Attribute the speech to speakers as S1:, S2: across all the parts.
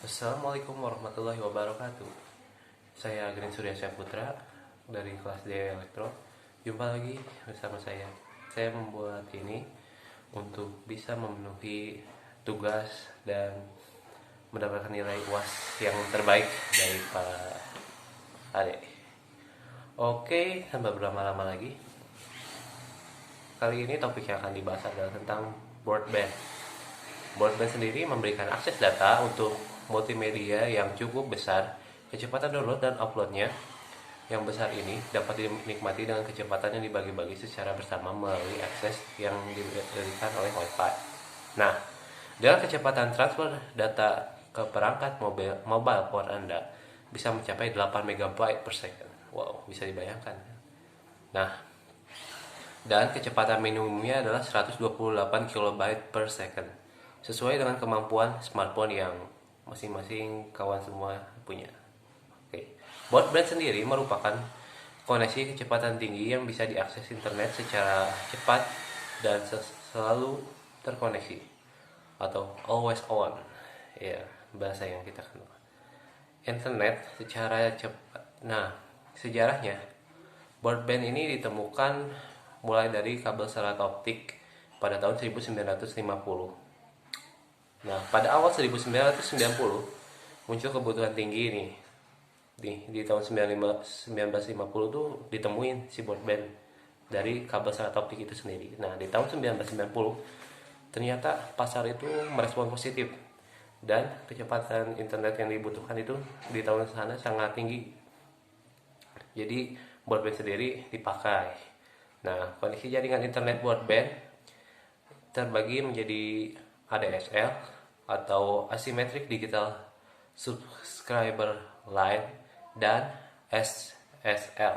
S1: Assalamualaikum warahmatullahi wabarakatuh. Saya Green Surya Putra dari kelas D Elektro. Jumpa lagi bersama saya. Saya membuat ini untuk bisa memenuhi tugas dan mendapatkan nilai UAS yang terbaik dari Pak Ade. Oke, tanpa berlama-lama lagi. Kali ini topik yang akan dibahas adalah tentang broadband. Broadband sendiri memberikan akses data untuk multimedia yang cukup besar. Kecepatan download dan uploadnya yang besar ini dapat dinikmati dengan kecepatan yang dibagi-bagi secara bersama melalui akses yang diberikan oleh Wi-Fi. Nah, dengan kecepatan transfer data ke perangkat mobile phone Anda bisa mencapai 8 MB per second. Wow, bisa dibayangkan. Nah, dan kecepatan minimumnya adalah 128 KB per second, sesuai dengan kemampuan smartphone yang masing-masing kawan semua punya. Oke. Broadband sendiri merupakan koneksi kecepatan tinggi yang bisa diakses internet secara cepat dan selalu terkoneksi atau always on. Ya, bahasa yang kita kenal. Internet secara cepat. Nah, sejarahnya broadband ini ditemukan mulai dari kabel serat optik pada tahun 1950. Nah, pada awal 1990 muncul kebutuhan tinggi ini. Di tahun 1950 tuh ditemuin si broadband dari kabel serat optik itu sendiri. Nah, di tahun 1990 ternyata pasar itu merespon positif dan kecepatan internet yang dibutuhkan itu di tahun sana sangat tinggi. Jadi broadband sendiri dipakai. Nah, koneksi jaringan internet broadband terbagi menjadi ADSL atau Asymmetric Digital Subscriber Line dan SDSL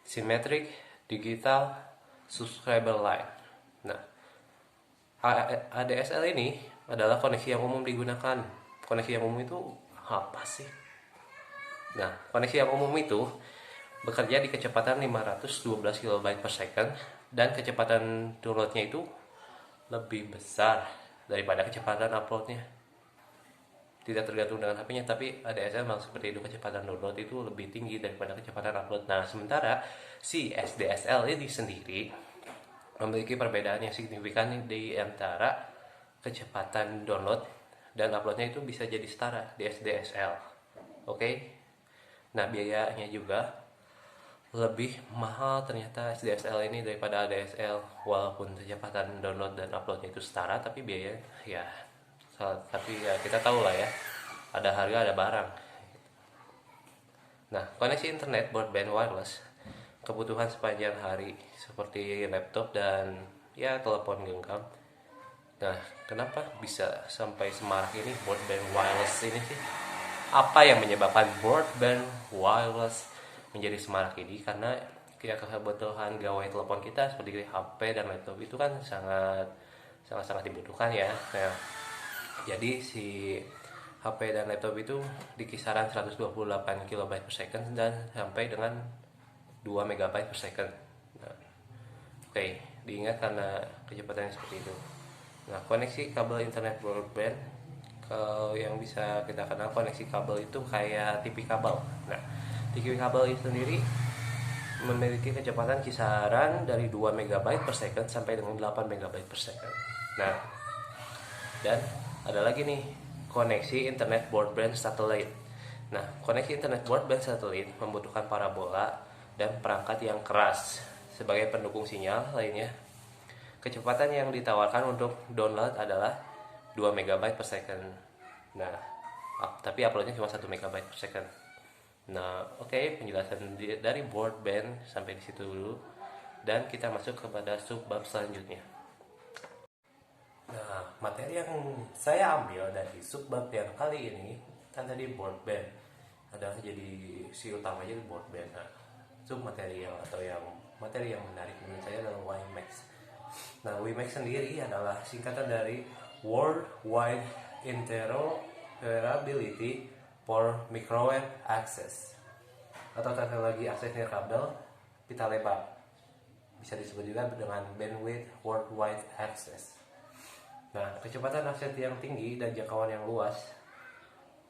S1: Symmetric Digital Subscriber Line. Nah, ADSL ini adalah koneksi yang umum digunakan. Koneksi yang umum itu apa sih? Nah, koneksi yang umum itu bekerja di kecepatan 512 KB per second dan kecepatan downloadnya itu lebih besar daripada kecepatan uploadnya. Tidak tergantung dengan HP-nya, tapi ADSL memang seperti itu, kecepatan download itu lebih tinggi daripada kecepatan upload. Nah, sementara si SDSL ini sendiri memiliki perbedaan yang signifikan di antara kecepatan download dan uploadnya itu bisa jadi setara di SDSL. Oke? Nah, biayanya juga lebih mahal ternyata SDSL ini daripada ADSL. Walaupun kecepatan download dan uploadnya itu setara, tapi biaya ya, tapi ya kita tahu lah ya, ada harga ada barang. Nah, koneksi internet broadband wireless kebutuhan sepanjang hari seperti laptop dan ya telepon genggam. Nah, kenapa bisa sampai semarak ini broadband wireless ini sih? Apa yang menyebabkan broadband wireless menjadi semarak ini? Karena ya kebutuhan gawai telepon kita seperti HP dan laptop itu kan sangat dibutuhkan ya. Nah, jadi si HP dan laptop itu di kisaran 128 KB per second dan sampai dengan 2 MB per second. Nah, oke, diingat karena kecepatannya seperti itu. Nah, koneksi kabel internet broadband yang bisa kita kenal koneksi kabel itu kayak TV kabel. Nah, TV kabel itu sendiri memiliki kecepatan kisaran dari 2 MB per second sampai dengan 8 MB per second. Nah, dan ada lagi nih koneksi internet broadband satelit. Nah, koneksi internet broadband satelit membutuhkan parabola dan perangkat yang keras sebagai pendukung sinyal lainnya. Kecepatan yang ditawarkan untuk download adalah 2 MB per second. Nah, tapi uploadnya cuma 1 MB per second. Nah, oke, penjelasan dari broadband sampai di situ dulu, dan kita masuk kepada subbab selanjutnya. Nah, materi yang saya ambil dari subbab yang kali ini kan tadi broadband adalah jadi si utamanya di broadband. Nah, sub material atau yang materi yang menarik menurut saya adalah WiMAX. Nah, WiMAX sendiri adalah singkatan dari World Wide Interoperability for Microwave Access atau teknologi akses nirkabel pita lebar, bisa disebut juga dengan Bandwidth Worldwide Access. Nah, kecepatan akses yang tinggi dan jangkauan yang luas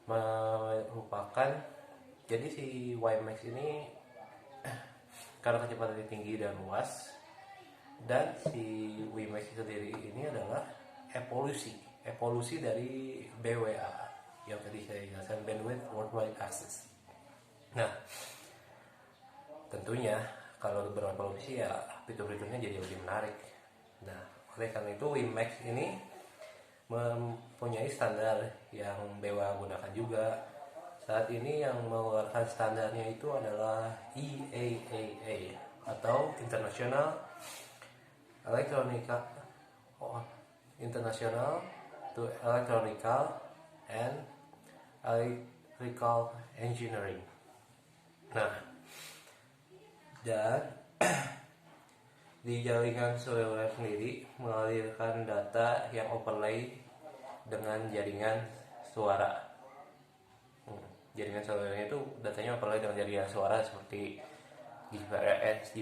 S1: merupakan, jadi si WiMAX ini karena kecepatannya tinggi dan luas, dan si WiMAX sendiri ini adalah evolusi dari BWA yang tadi saya jelaskan, Bandwidth Worldwide Access. Nah, tentunya kalau berevolusi ya fitur-fiturnya jadi lebih menarik. Nah, oleh karena itu WiMAX ini mempunyai standar yang BWA gunakan juga. Saat ini yang mengeluarkan standarnya itu adalah IAAA atau International to Electronical and Electrical Engineering. Nah, dan di jaringan seluler sendiri mengalirkan data yang overlay dengan jaringan suara. Jaringan selulernya itu datanya overlay dengan jaringan suara seperti GPRS,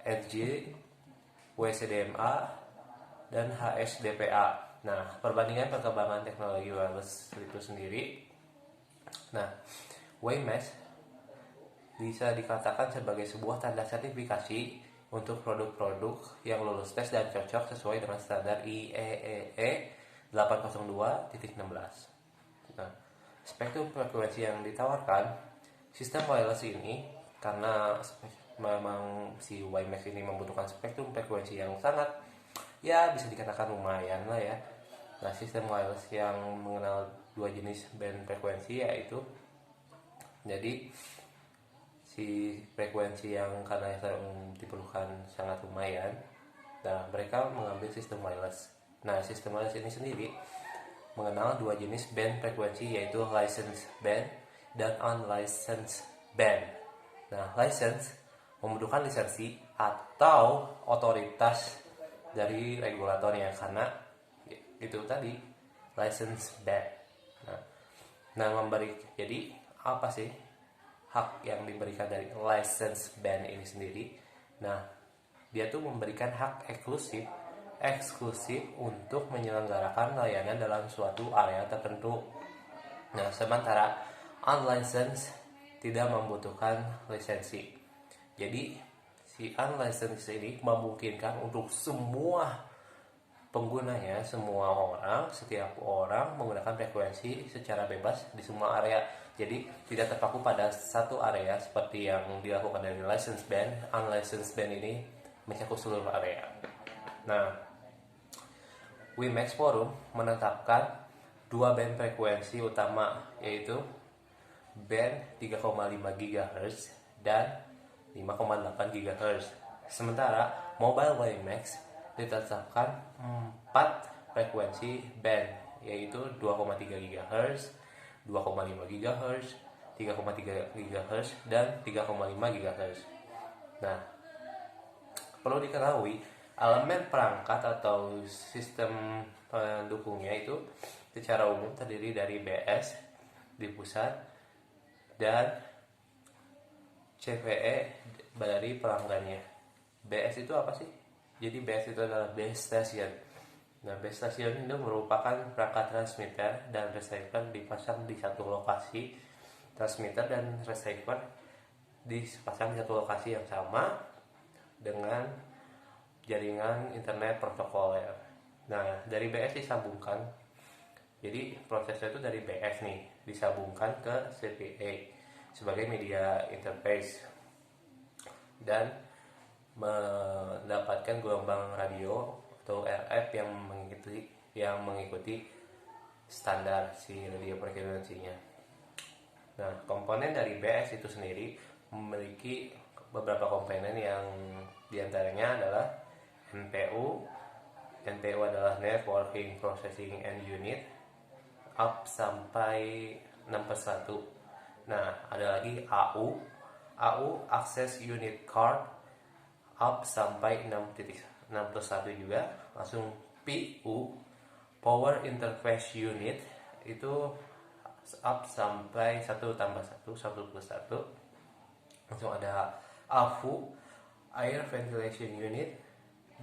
S1: RG, WCDMA, dan HSDPA. Nah, perbandingan perkembangan teknologi wireless itu sendiri. Nah, WiMAX bisa dikatakan sebagai sebuah tanda sertifikasi untuk produk-produk yang lulus tes dan cocok sesuai dengan standar IEEE 802.16. Nah, spektrum frekuensi yang ditawarkan sistem wireless ini, karena memang si WiMAX ini membutuhkan spektrum frekuensi yang sangat, ya bisa dikatakan lumayan lah ya. Nah, sistem wireless yang mengenal dua jenis band frekuensi, yaitu jadi si frekuensi yang karena diperlukan sangat lumayan, nah mereka mengambil sistem wireless. Nah, sistem wireless ini sendiri mengenal dua jenis band frekuensi, yaitu licensed band dan unlicensed band. Nah, license membutuhkan lisensi atau otoritas dari regulatornya, karena itu tadi licensed band. Jadi apa sih hak yang diberikan dari license band ini sendiri? Nah, dia tuh memberikan hak eksklusif untuk menyelenggarakan layanan dalam suatu area tertentu. Nah, sementara unlicensed tidak membutuhkan lisensi. Jadi si unlicensed ini memungkinkan untuk semua penggunanya, setiap orang menggunakan frekuensi secara bebas di semua area. Jadi tidak terpaku pada satu area seperti yang dilakukan dari licensed band. Unlicensed band ini mencakup seluruh area. Nah, WiMAX Forum menetapkan dua band frekuensi utama, yaitu band 3,5 GHz dan 5,8 GHz. Sementara Mobile WiMAX ditetapkan 4 frekuensi band, yaitu 2,3 GHz, 2,5 GHz, 3,3 GHz, dan 3,5 GHz. Nah, perlu diketahui elemen perangkat atau sistem pendukungnya itu secara umum terdiri dari BS di pusat dan CPE dari pelanggannya. BS itu apa sih? Jadi BS itu adalah base station. Nah, base station itu merupakan perangkat transmitter dan receiver dipasang di satu lokasi. Transmitter dan receiver dipasang di satu lokasi yang sama dengan jaringan internet protokoler. Nah, dari BS disambungkan. Jadi prosesnya itu dari BS nih disambungkan ke CPE sebagai media interface dan mendapatkan gelombang radio atau RF yang mengikuti standar si radio frekuensinya. Nah, komponen dari BS itu sendiri memiliki beberapa komponen yang diantaranya adalah NPU adalah Networking Processing and Unit up sampai 6/1. Nah, ada lagi AU Access Unit Card up sampai 6.6/1 juga. Langsung PU Power Interface Unit itu up sampai 1+1 Langsung ada AVU Air Ventilation Unit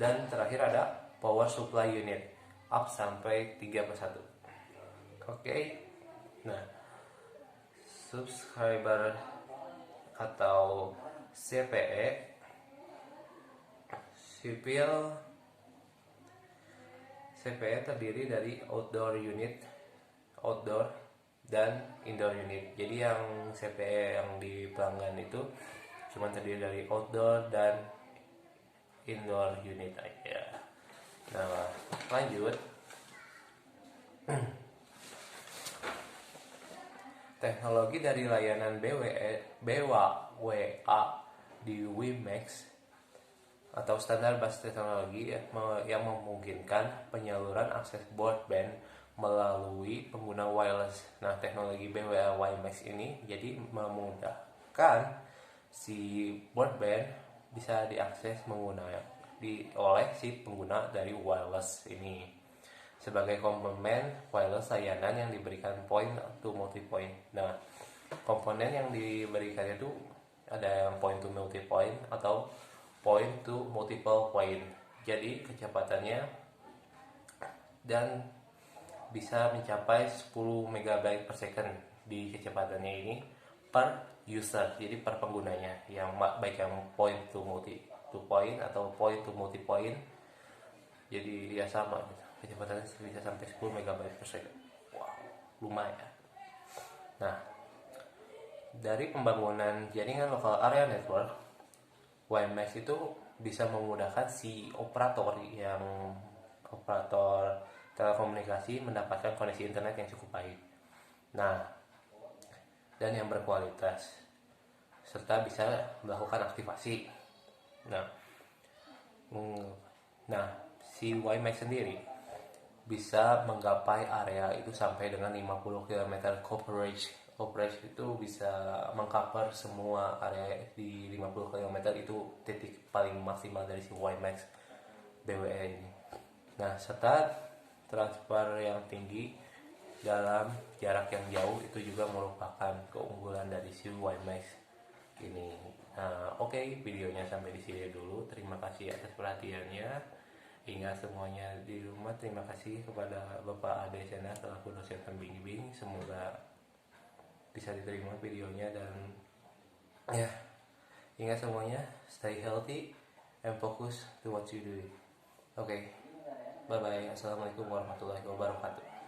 S1: Dan terakhir ada power supply unit, up sampai 3/1. Oke. Nah, subscriber atau CPE, sipil CPE terdiri dari outdoor unit, outdoor dan indoor unit. Jadi yang CPE yang di pelanggan itu cuma terdiri dari outdoor dan indoor unit aja. Nah, lanjut. Teknologi dari layanan BWA di WiMAX atau standar basis teknologi yang memungkinkan penyaluran akses broadband melalui pengguna wireless. Nah, teknologi BWA WiMAX ini jadi memudahkan si broadband bisa diakses oleh si pengguna dari wireless ini. Sebagai komplement wireless layanan yang diberikan point to multipoint. Nah, komponen yang diberikan itu ada yang point to multipoint atau point to multiple point. Jadi kecepatannya dan bisa mencapai 10 MB per second di kecepatannya ini per user, jadi per penggunanya, yang baik yang point to point atau point to multipoint, jadi ya sama gitu. Kecepatannya bisa sampai 10 MB per second. Wow, lumayan. Nah, dari pembangunan jaringan lokal area network, WiMAX itu bisa memudahkan si operator telekomunikasi mendapatkan koneksi internet yang cukup baik. Nah, dan yang berkualitas, serta bisa melakukan aktivasi. Nah, si WiMAX sendiri bisa menggapai area itu sampai dengan 50 km coverage. Coverage itu bisa mengcover semua area di 50 km, itu titik paling maksimal dari si WiMAX BWA ini. Nah, serta transfer yang tinggi dalam jarak yang jauh itu juga merupakan keunggulan dari si WiMAX ini. Nah, oke, videonya sampai di sini dulu. Terima kasih atas perhatiannya. Hingga semuanya di rumah, terima kasih kepada Bapak Ade Sena selaku dosen pembimbing. Semoga bisa diterima videonya, dan ya, hingga semuanya stay healthy and focus to what you do. Oke, bye bye. Assalamualaikum warahmatullahi wabarakatuh.